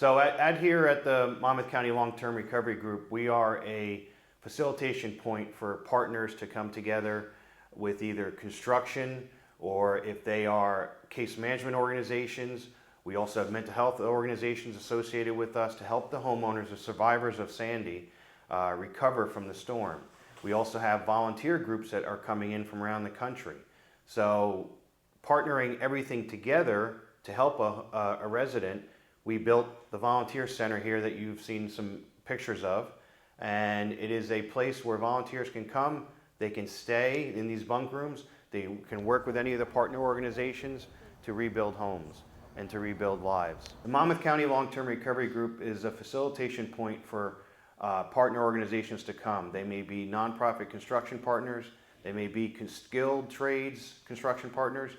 So here at the Monmouth County Long-Term Recovery Group, we are a facilitation point for partners to come together with either construction, or if they are case management organizations. We also have mental health organizations associated with us to help the homeowners, the survivors of Sandy, recover from the storm. We also have volunteer groups that are coming in from around the country. So partnering everything together to help a resident, we built the volunteer center here that you've seen some pictures of. And it is a place where volunteers can come, they can stay in these bunk rooms, they can work with any of the partner organizations to rebuild homes and to rebuild lives. The Monmouth County Long-Term Recovery Group is a facilitation point for partner organizations to come. They may be nonprofit construction partners, they may be skilled trades construction partners,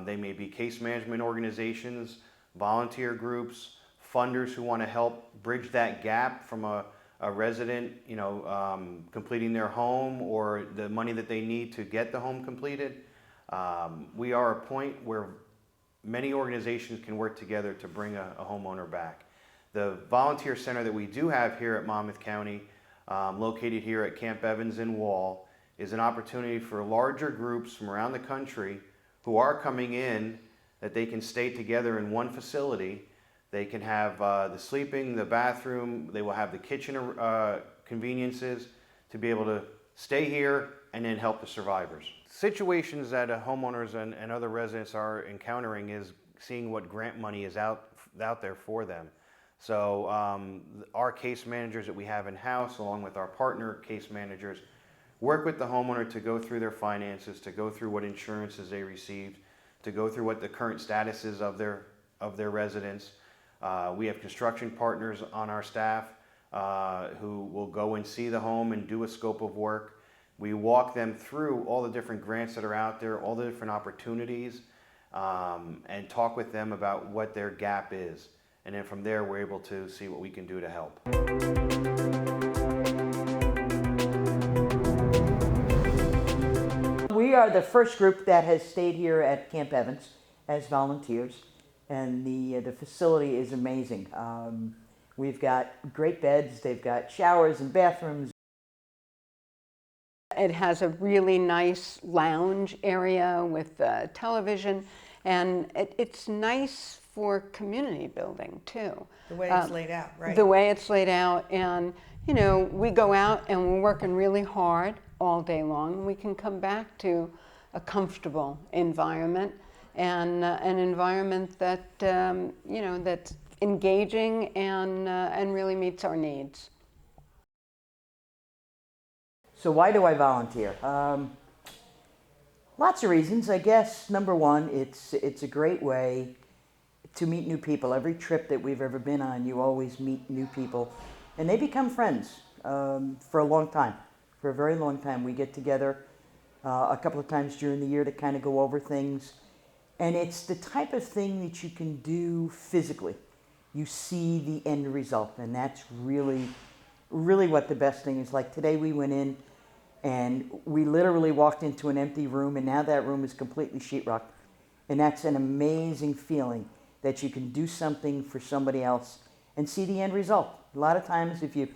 they may be case management organizations, volunteer groups, funders who want to help bridge that gap from a resident, completing their home or the money that they need to get the home completed. We are a point where many organizations can work together to bring a homeowner back. The volunteer center that we do have here at Monmouth County, located here at Camp Evans in Wall, is an opportunity for larger groups from around the country who are coming in, that they can stay together in one facility. They can have the sleeping, the bathroom, they will have the kitchen conveniences to be able to stay here and then help the survivors. Situations that homeowners and other residents are encountering is seeing what grant money is out there for them. So our case managers that we have in-house, along with our partner case managers, work with the homeowner to go through their finances, to go through what insurances they received, to go through what the current status is of their residence. We have construction partners on our staff who will go and see the home and do a scope of work. We walk them through all the different grants that are out there, all the different opportunities, and talk with them about what their gap is. And then from there, we're able to see what we can do to help. We are the first group that has stayed here at Camp Evans as volunteers, and the facility is amazing. We've got great beds, they've got showers and bathrooms. It has a really nice lounge area with television, and it's nice for community building too. The way it's laid out, right? The way it's laid out, and we go out and we're working really hard all day long. We can come back to a comfortable environment, and an environment that that's engaging and really meets our needs. So why do I volunteer? Lots of reasons, I guess. Number one, it's a great way to meet new people. Every trip that we've ever been on, you always meet new people, and they become friends for a long time. For a very long time. We get together a couple of times during the year to kind of go over things, and it's the type of thing that you can do physically. You see the end result, and that's really what the best thing is. Like today we went in and we literally walked into an empty room, and now that room is completely sheetrocked. And that's an amazing feeling that you can do something for somebody else and see the end result. A lot of times if you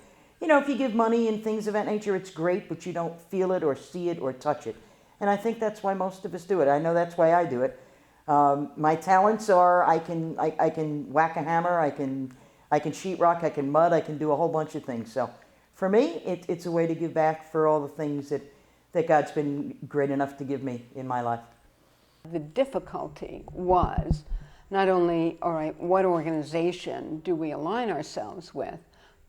give money and things of that nature, it's great, but you don't feel it or see it or touch it. And I think that's why most of us do it. I know that's why I do it. My talents are I can whack a hammer, I can sheetrock, I can mud, I can do a whole bunch of things. So for me, it's a way to give back for all the things that God's been great enough to give me in my life. The difficulty was not only, all right, what organization do we align ourselves with,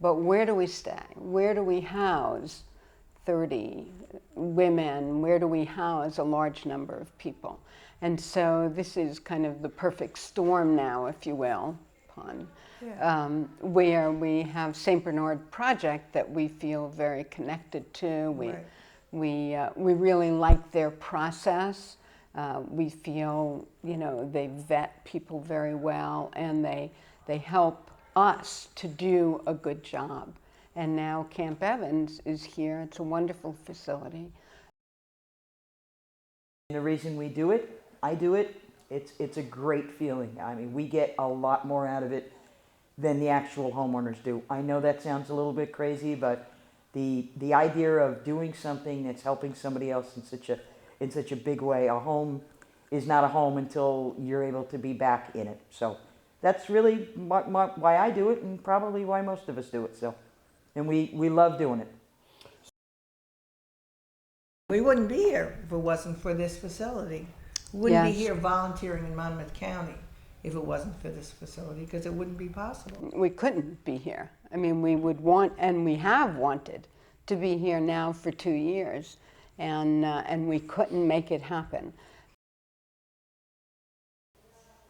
but where do we stay? Where do we house 30 women? Where do we house a large number of people? And so this is kind of the perfect storm now, if you will, where we have St. Bernard Project that we feel very connected to. We really like their process. We feel, they vet people very well, and they help us to do a good job. And now Camp Evans is here. It's a wonderful facility. The reason we do it, I do it, it's a great feeling. I mean, we get a lot more out of it than the actual homeowners do. I know that sounds a little bit crazy, but the idea of doing something that's helping somebody else in such a big way, a home is not a home until you're able to be back in it. So that's really why I do it, and probably why most of us do it. So, and we love doing it. We wouldn't be here if it wasn't for this facility. We wouldn't be Yes. here volunteering in Monmouth County if it wasn't for this facility, because it wouldn't be possible. We couldn't be here. I mean, we would want, and we have wanted, to be here now for 2 years, and we couldn't make it happen.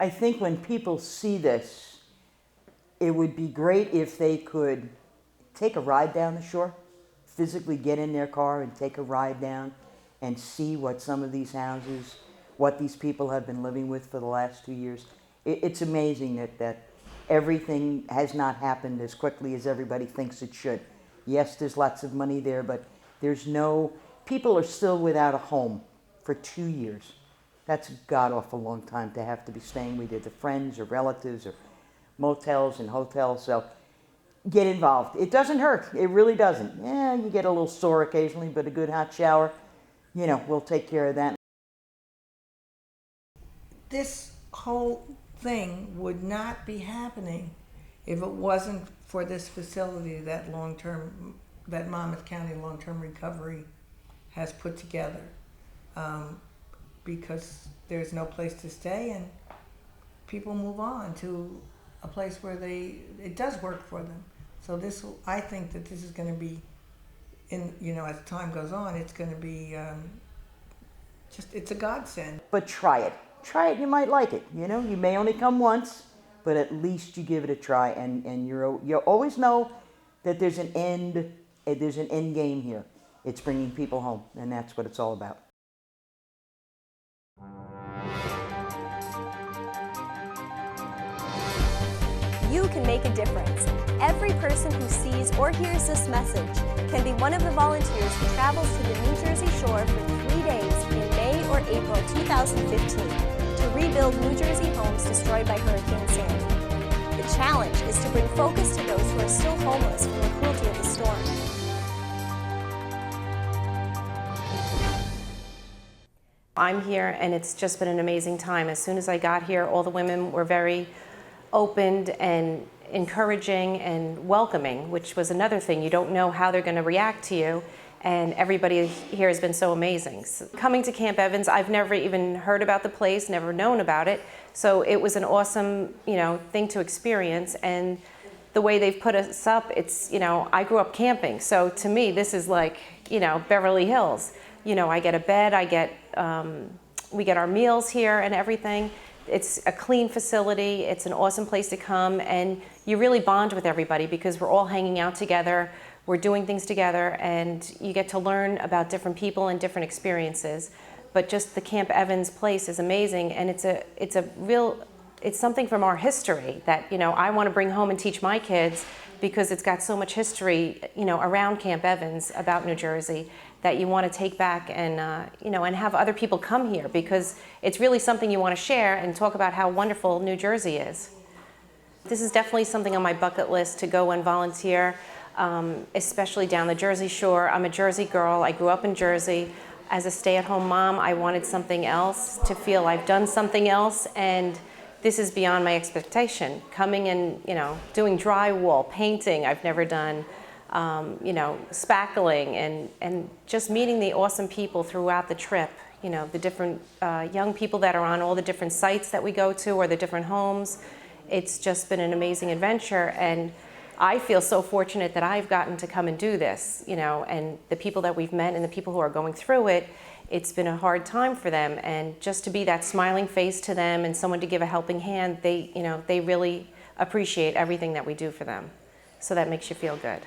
I think when people see this, it would be great if they could take a ride down the shore, physically get in their car and take a ride down and see what some of these houses, what these people have been living with for the last 2 years. It's amazing that everything has not happened as quickly as everybody thinks it should. Yes, there's lots of money there, but people are still without a home for 2 years. That's a god-awful long time to have to be staying with either friends or relatives or motels and hotels. So get involved. It doesn't hurt. It really doesn't. Yeah, you get a little sore occasionally, but a good hot shower, we'll take care of that. This whole thing would not be happening if it wasn't for this facility that Monmouth County Long-Term Recovery has put together. Because there's no place to stay, and people move on to a place where it does work for them. So I think that this is going to be, as time goes on, it's going to be it's a godsend. But try it. Try it, you might like it. You may only come once, but at least you give it a try, and you always know that there's an end game here. It's bringing people home, and that's what it's all about. You can make a difference. Every person who sees or hears this message can be one of the volunteers who travels to the New Jersey shore for 3 days in May or April 2015 to rebuild New Jersey homes destroyed by Hurricane Sandy. The challenge is to bring focus to those who are still homeless from the cruelty of the storm. I'm here, and it's just been an amazing time. As soon as I got here, all the women were very opened and encouraging and welcoming, which was another thing. You don't know how they're going to react to you, and everybody here has been so amazing. So coming to Camp Evans, I've never even heard about the place, never known about it, so it was an awesome, thing to experience. And the way they've put us up, it's, I grew up camping, so to me this is like, Beverly Hills. I get a bed, we get our meals here and everything. It's a clean facility, it's an awesome place to come, and you really bond with everybody because we're all hanging out together, we're doing things together, and you get to learn about different people and different experiences. But just the Camp Evans place is amazing, and it's something from our history that, I want to bring home and teach my kids, because it's got so much history, around Camp Evans about New Jersey, that you want to take back and, and have other people come here, because it's really something you want to share and talk about how wonderful New Jersey is. This is definitely something on my bucket list to go and volunteer, especially down the Jersey Shore. I'm a Jersey girl. I grew up in Jersey. As a stay-at-home mom, I wanted something else, to feel I've done something else, and this is beyond my expectation. Coming and, doing drywall, painting, I've never done. Spackling, and just meeting the awesome people throughout the trip, the different young people that are on all the different sites that we go to, or the different homes. It's just been an amazing adventure, and I feel so fortunate that I've gotten to come and do this, and the people that we've met and the people who are going through it, it's been a hard time for them, and just to be that smiling face to them and someone to give a helping hand, they really appreciate everything that we do for them. So that makes you feel good.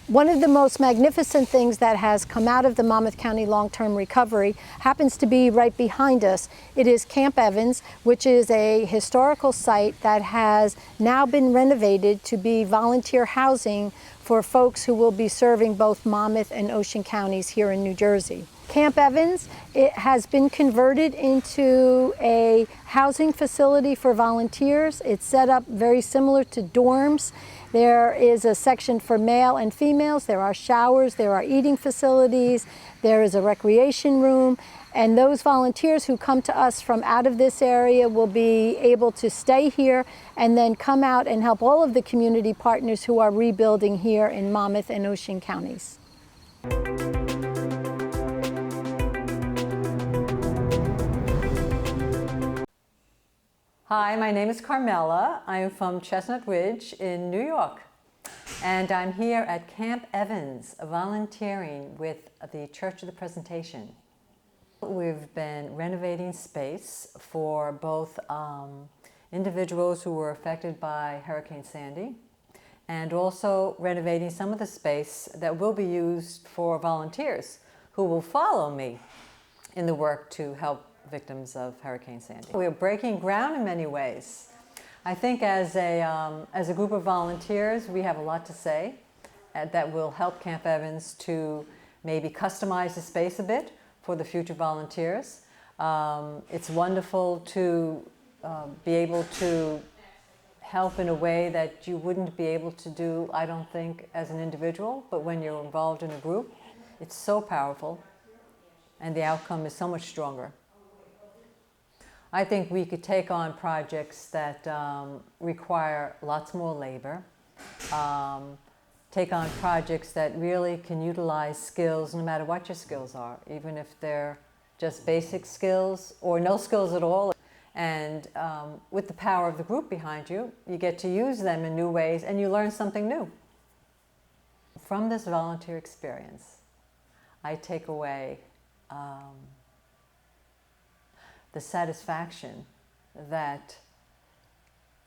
One of the most magnificent things that has come out of the Monmouth County Long-Term Recovery happens to be right behind us. It is Camp Evans, which is a historical site that has now been renovated to be volunteer housing for folks who will be serving both Monmouth and Ocean counties here in New Jersey. Camp Evans, it has been converted into a housing facility for volunteers. It's set up very similar to dorms. There is a section for male and females. There are showers, there are eating facilities, there is a recreation room, and those volunteers who come to us from out of this area will be able to stay here and then come out and help all of the community partners who are rebuilding here in Monmouth and Ocean counties. Hi, my name is Carmela. I'm from Chestnut Ridge in New York. And I'm here at Camp Evans, volunteering with the Church of the Presentation. We've been renovating space for both individuals who were affected by Hurricane Sandy, and also renovating some of the space that will be used for volunteers who will follow me in the work to help victims of Hurricane Sandy. We're breaking ground in many ways. I think as a group of volunteers, we have a lot to say that will help Camp Evans to maybe customize the space a bit for the future volunteers. It's wonderful to be able to help in a way that you wouldn't be able to do, I don't think, as an individual, but when you're involved in a group, it's so powerful and the outcome is so much stronger. I think we could take on projects that require lots more labor, take on projects that really can utilize skills no matter what your skills are, even if they're just basic skills or no skills at all. And with the power of the group behind you, you get to use them in new ways and you learn something new. From this volunteer experience, I take away the satisfaction that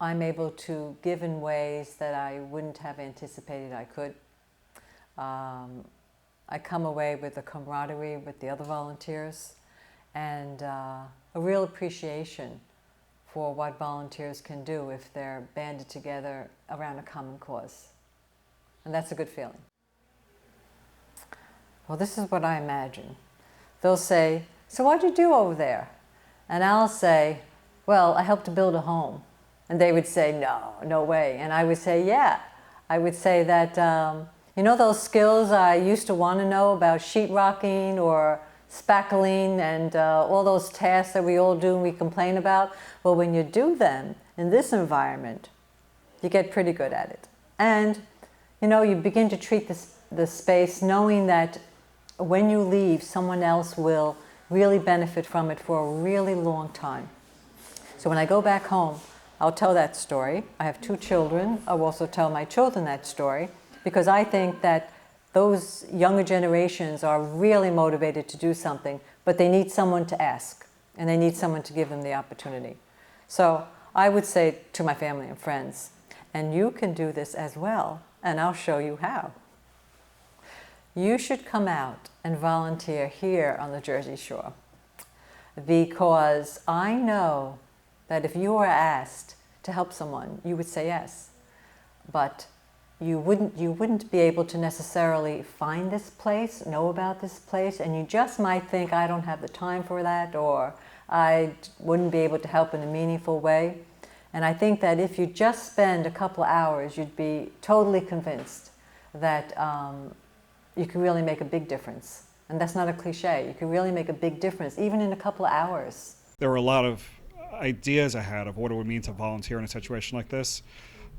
I'm able to give in ways that I wouldn't have anticipated I could. I come away with a camaraderie with the other volunteers and a real appreciation for what volunteers can do if they're banded together around a common cause. And that's a good feeling. Well, this is what I imagine. They'll say, "So what'd you do over there?" And I'll say, "Well, I helped to build a home." And they would say, "No, no way." And I would say, "Yeah." I would say that, you know those skills I used to want to know about sheetrocking or spackling and all those tasks that we all do and we complain about? Well, when you do them in this environment, you get pretty good at it. And, you know, you begin to treat the space knowing that when you leave, someone else will really benefit from it for a really long time. So when I go back home, I'll tell that story. I have 2 children. I'll also tell my children that story because I think that those younger generations are really motivated to do something, but they need someone to ask and they need someone to give them the opportunity. So I would say to my family and friends, and you can do this as well, and I'll show you how. You should come out and volunteer here on the Jersey Shore because I know that if you were asked to help someone, you would say yes. But you wouldn't be able to necessarily find this place, know about this place, and you just might think, I don't have the time for that, or I wouldn't be able to help in a meaningful way. And I think that if you just spend a couple hours, you'd be totally convinced that you can really make a big difference. And that's not a cliche. You can really make a big difference, even in a couple of hours. There were a lot of ideas I had of what it would mean to volunteer in a situation like this,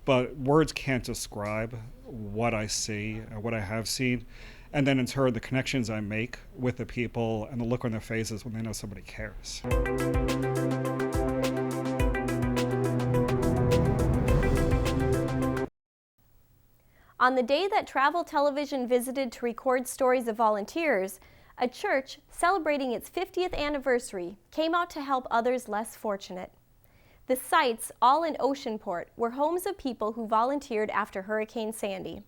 but words can't describe what I see or what I have seen. And then in turn, the connections I make with the people and the look on their faces when they know somebody cares. On the day that Travel Television visited to record stories of volunteers, a church celebrating its 50th anniversary came out to help others less fortunate. The sites, all in Oceanport, were homes of people who volunteered after Hurricane Sandy.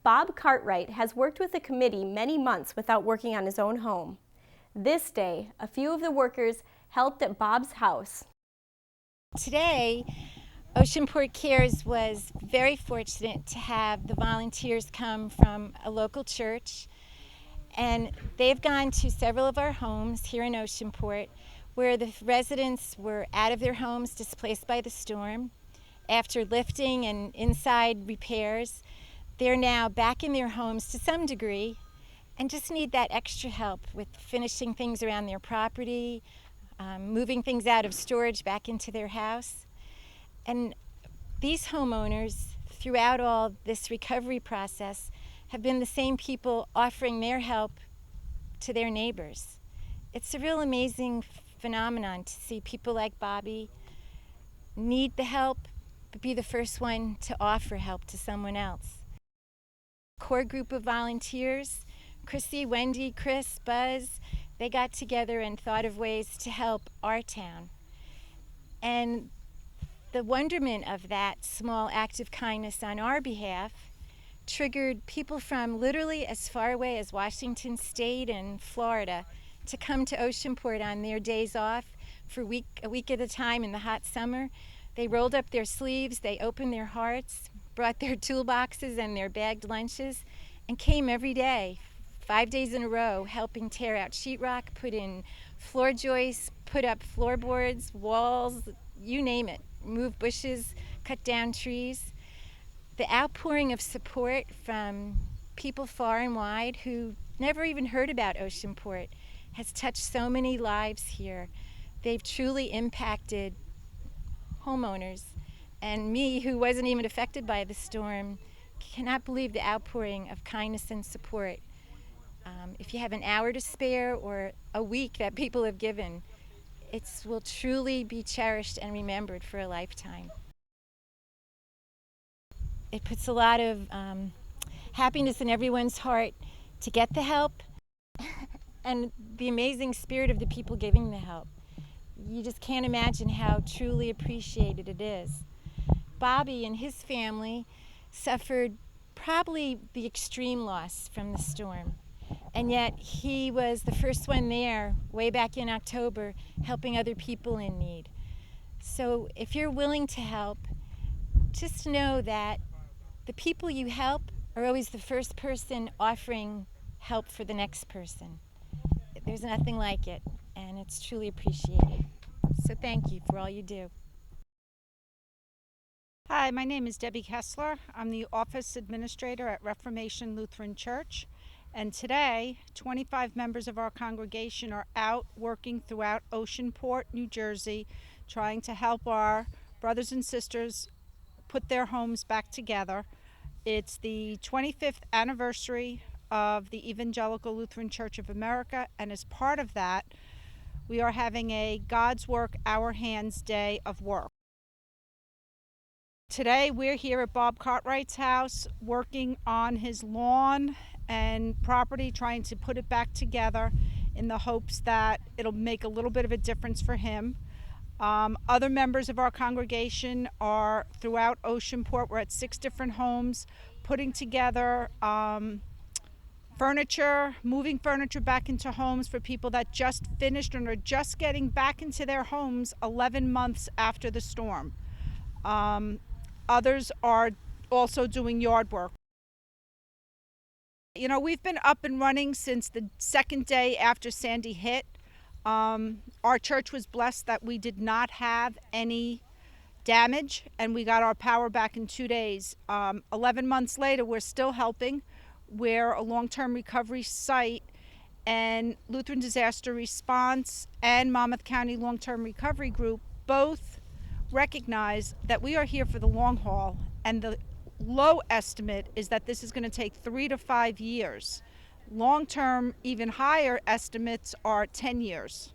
Bob Cartwright has worked with the committee many months without working on his own home. This day, a few of the workers helped at Bob's house. Today, Oceanport Cares was very fortunate to have the volunteers come from a local church And they've gone to several of our homes here in Oceanport where the residents were out of their homes, displaced by the storm. After lifting and inside repairs, they're now back in their homes to some degree and just need that extra help with finishing things around their property, moving things out of storage back into their house. And these homeowners, throughout all this recovery process, have been the same people offering their help to their neighbors. It's a real amazing phenomenon to see people like Bobby need the help, but be the first one to offer help to someone else. Core group of volunteers, Chrissy, Wendy, Chris, Buzz, they got together and thought of ways to help our town. And the wonderment of that small act of kindness on our behalf triggered people from literally as far away as Washington State and Florida to come to Oceanport on their days off for a week at a time in the hot summer. They rolled up their sleeves, they opened their hearts, brought their toolboxes and their bagged lunches, and came every day, 5 days in a row, helping tear out sheetrock, put in floor joists, put up floorboards, walls, you name it, move bushes, cut down trees. The outpouring of support from people far and wide who never even heard about Oceanport has touched so many lives here. They've truly impacted homeowners. And me, who wasn't even affected by the storm, cannot believe the outpouring of kindness and support. If you have an hour to spare or a week that people have given, it will truly be cherished and remembered for a lifetime. It puts a lot of happiness in everyone's heart to get the help and the amazing spirit of the people giving the help. You just can't imagine how truly appreciated it is. Bobby and his family suffered probably the extreme loss from the storm, and yet he was the first one there way back in October helping other people in need. So if you're willing to help, just know that the people you help are always the first person offering help for the next person. There's nothing like it, and it's truly appreciated. So thank you for all you do. Hi, my name is Debbie Kessler. I'm the office administrator at Reformation Lutheran Church. And today, 25 members of our congregation are out working throughout Oceanport, New Jersey, trying to help our brothers and sisters put their homes back together. It's the 25th anniversary of the Evangelical Lutheran Church of America, and as part of that, we are having a God's Work, Our Hands Day of work. Today, we're here at Bob Cartwright's house working on his lawn and property, trying to put it back together in the hopes that it'll make a little bit of a difference for him. Other members of our congregation are throughout Oceanport. We're at 6 different homes, putting together furniture, moving furniture back into homes for people that just finished and are just getting back into their homes 11 months after the storm. Others are also doing yard work. You know, we've been up and running since the second day after Sandy hit. Our church was blessed that we did not have any damage, and we got our power back in 2 days. 11 months later, we're still helping. We're a long-term recovery site, and Lutheran Disaster Response and Monmouth County Long-Term Recovery Group both recognize that we are here for the long haul, and the low estimate is that this is going to take 3 to 5 years. Long-term, even higher estimates are 10 years.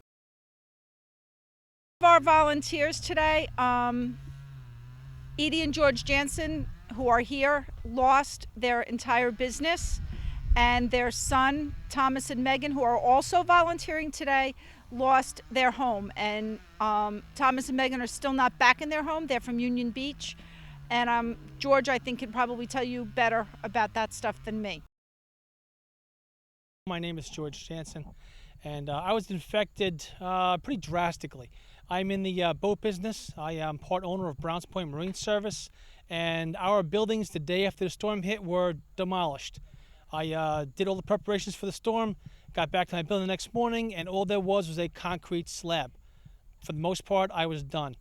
Our volunteers today, Edie and George Jansen, who are here, lost their entire business, and their son, Thomas and Megan, who are also volunteering today, lost their home. And Thomas and Megan are still not back in their home. They're from Union Beach. And George, I think, can probably tell you better about that stuff than me. My name is George Jansen, and I was infected pretty drastically. I'm in the boat business. I am part owner of Browns Point Marine Service, and our buildings the day after the storm hit were demolished. I did all the preparations for the storm, got back to my building the next morning, and all there was a concrete slab. For the most part, I was done.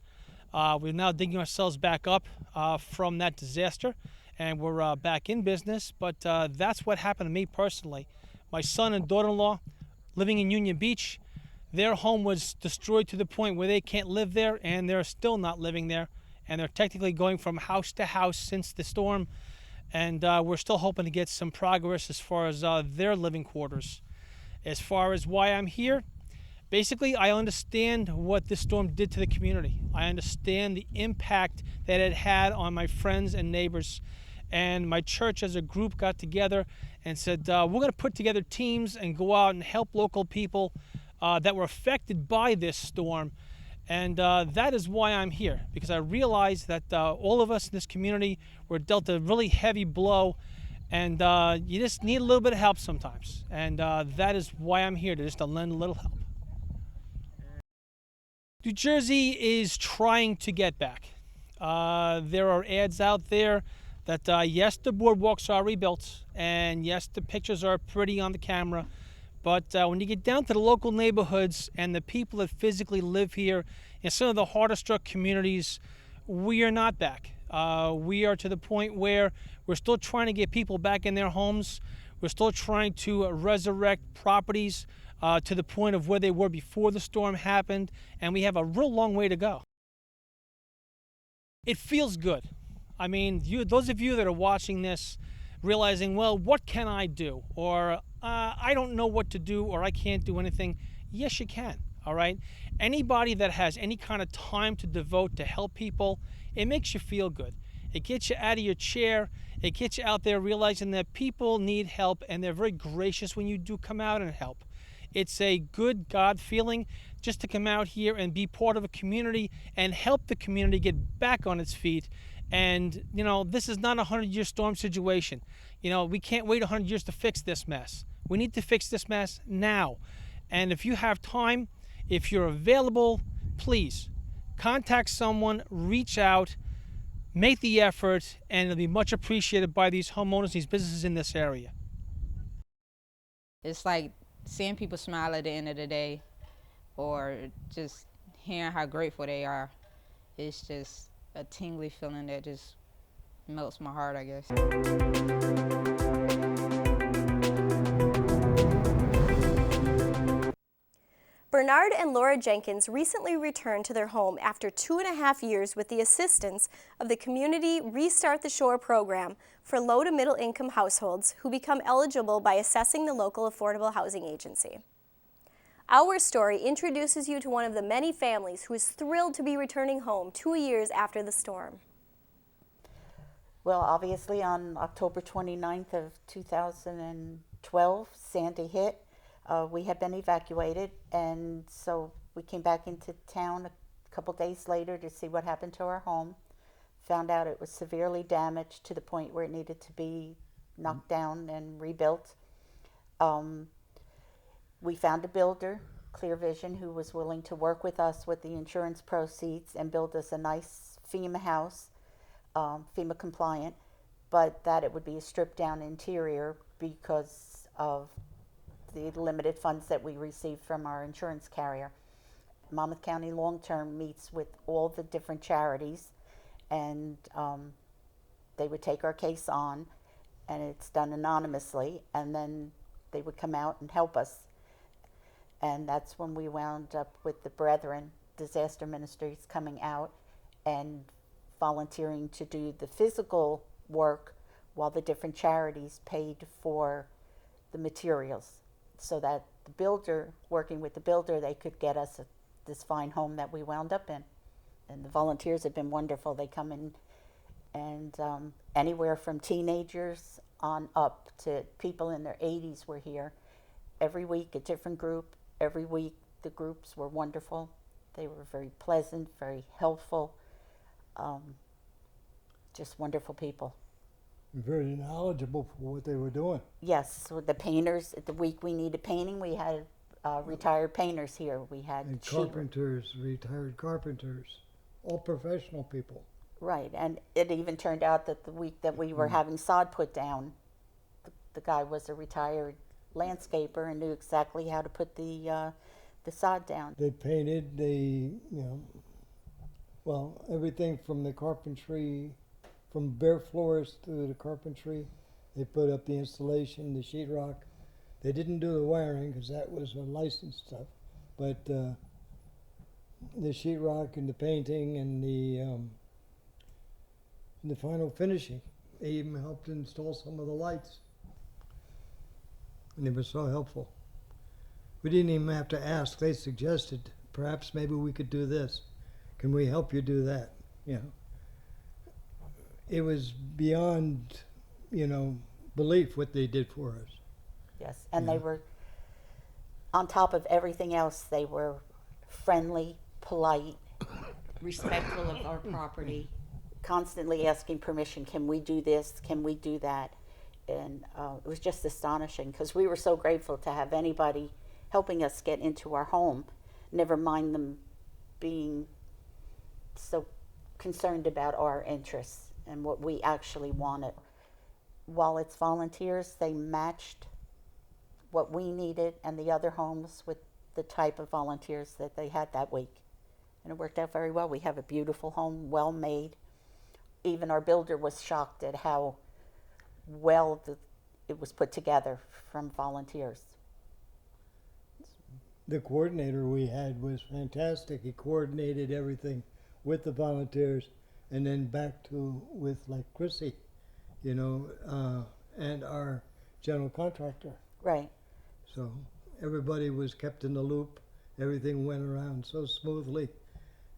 We're now digging ourselves back up from that disaster, and we're back in business, but that's what happened to me personally. My son and daughter-in-law living in Union Beach, their home was destroyed to the point where they can't live there, and they're still not living there, and they're technically going from house to house since the storm, and we're still hoping to get some progress as far as their living quarters. As far as why I'm here, basically, I understand what this storm did to the community. I understand the impact that it had on my friends and neighbors. And my church as a group got together and said, we're going to put together teams and go out and help local people that were affected by this storm. And that is why I'm here, because I realize that all of us in this community were dealt a really heavy blow, and you just need a little bit of help sometimes. And that is why I'm here, to lend a little help. New Jersey is trying to get back. There are ads out there that, yes, the boardwalks are rebuilt, and yes, the pictures are pretty on the camera, but when you get down to the local neighborhoods and the people that physically live here in some of the harder struck communities, we are not back. We are to the point where we're still trying to get people back in their homes. We're still trying to resurrect properties to the point of where they were before the storm happened, and we have a real long way to go. It feels good. I mean, those of you that are watching this realizing, well, what can I do? Or I don't know what to do, or I can't do anything. Yes, you can, all right? Anybody that has any kind of time to devote to help people, it makes you feel good. It gets you out of your chair. It gets you out there realizing that people need help, and they're very gracious when you do come out and help. It's a good God feeling just to come out here and be part of a community and help the community get back on its feet. And, you know, this is not a 100-year storm situation. You know, we can't wait 100 years to fix this mess. We need to fix this mess now. And if you have time, if you're available, please contact someone, reach out, make the effort, and it'll be much appreciated by these homeowners, these businesses in this area. It's like seeing people smile at the end of the day, or just hearing how grateful they are. It's just a tingly feeling that just melts my heart, I guess. Bernard and Laura Jenkins recently returned to their home after 2.5 years with the assistance of the Community Restart the Shore program for low to middle income households who become eligible by assessing the local affordable housing agency. Our story introduces you to one of the many families who is thrilled to be returning home 2 years after the storm. Well, obviously on October 29th of 2012, Sandy hit. We had been evacuated, and so we came back into town a couple days later to see what happened to our home. Found out it was severely damaged to the point where it needed to be knocked down and rebuilt. We found a builder, Clear Vision, who was willing to work with us with the insurance proceeds and build us a nice FEMA house, FEMA compliant, but that it would be a stripped down interior because of the limited funds that we received from our insurance carrier. Monmouth County Long Term meets with all the different charities, and they would take our case on, and it's done anonymously, and then they would come out and help us. And that's when we wound up with the Brethren Disaster Ministries coming out and volunteering to do the physical work while the different charities paid for the materials, so that the builder, working with the builder, they could get us this fine home that we wound up in. And the volunteers have been wonderful. They come in, and anywhere from teenagers on up to people in their 80s were here. Every week a different group. Every week the groups were wonderful. They were very pleasant, very helpful, just wonderful people. Very knowledgeable for what they were doing. Yes, so the painters, the week we needed painting, we had retired painters here. We had and carpenters, retired carpenters, all professional people. Right, and it even turned out that the week that we were having sod put down, the guy was a retired landscaper and knew exactly how to put the sod down. They painted, well, everything from the carpentry, from bare floors to the carpentry. They put up the installation, the sheetrock. They didn't do the wiring because that was licensed stuff, but the sheetrock and the painting and the final finishing. They even helped install some of the lights, and they were so helpful. We didn't even have to ask. They suggested, perhaps maybe we could do this. Can we help you do that? It was beyond, belief what they did for us. Yes, and they were, on top of everything else, they were friendly, polite, respectful of our property, constantly asking permission, can we do this, can we do that? And it was just astonishing because we were so grateful to have anybody helping us get into our home, never mind them being so concerned about our interests and what we actually wanted. While it's volunteers, they matched what we needed and the other homes with the type of volunteers that they had that week. And it worked out very well. We have a beautiful home, well made. Even our builder was shocked at how well it was put together from volunteers. The coordinator we had was fantastic. He coordinated everything with the volunteers and then back to with like Chrissy, and our general contractor. Right. So everybody was kept in the loop. Everything went around so smoothly.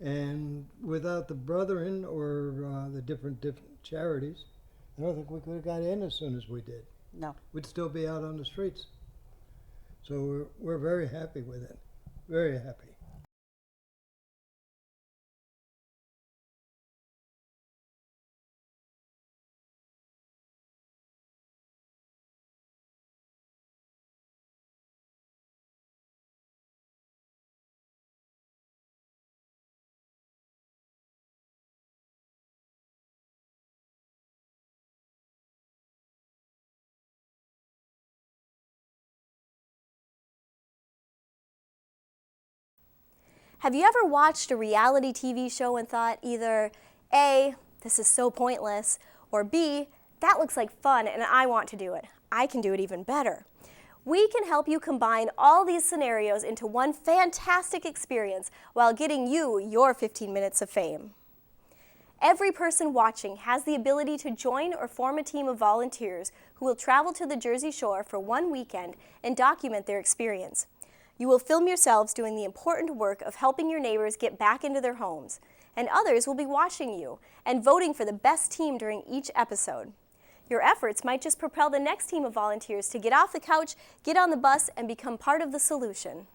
And without the brethren or the different charities, I don't think we could have got in as soon as we did. No. We'd still be out on the streets. So we're very happy with it. Very happy. Have you ever watched a reality TV show and thought either A, this is so pointless, or B, that looks like fun and I want to do it. I can do it even better. We can help you combine all these scenarios into one fantastic experience while getting you your 15 minutes of fame. Every person watching has the ability to join or form a team of volunteers who will travel to the Jersey Shore for one weekend and document their experience. You will film yourselves doing the important work of helping your neighbors get back into their homes, and others will be watching you and voting for the best team during each episode. Your efforts might just propel the next team of volunteers to get off the couch, get on the bus, and become part of the solution.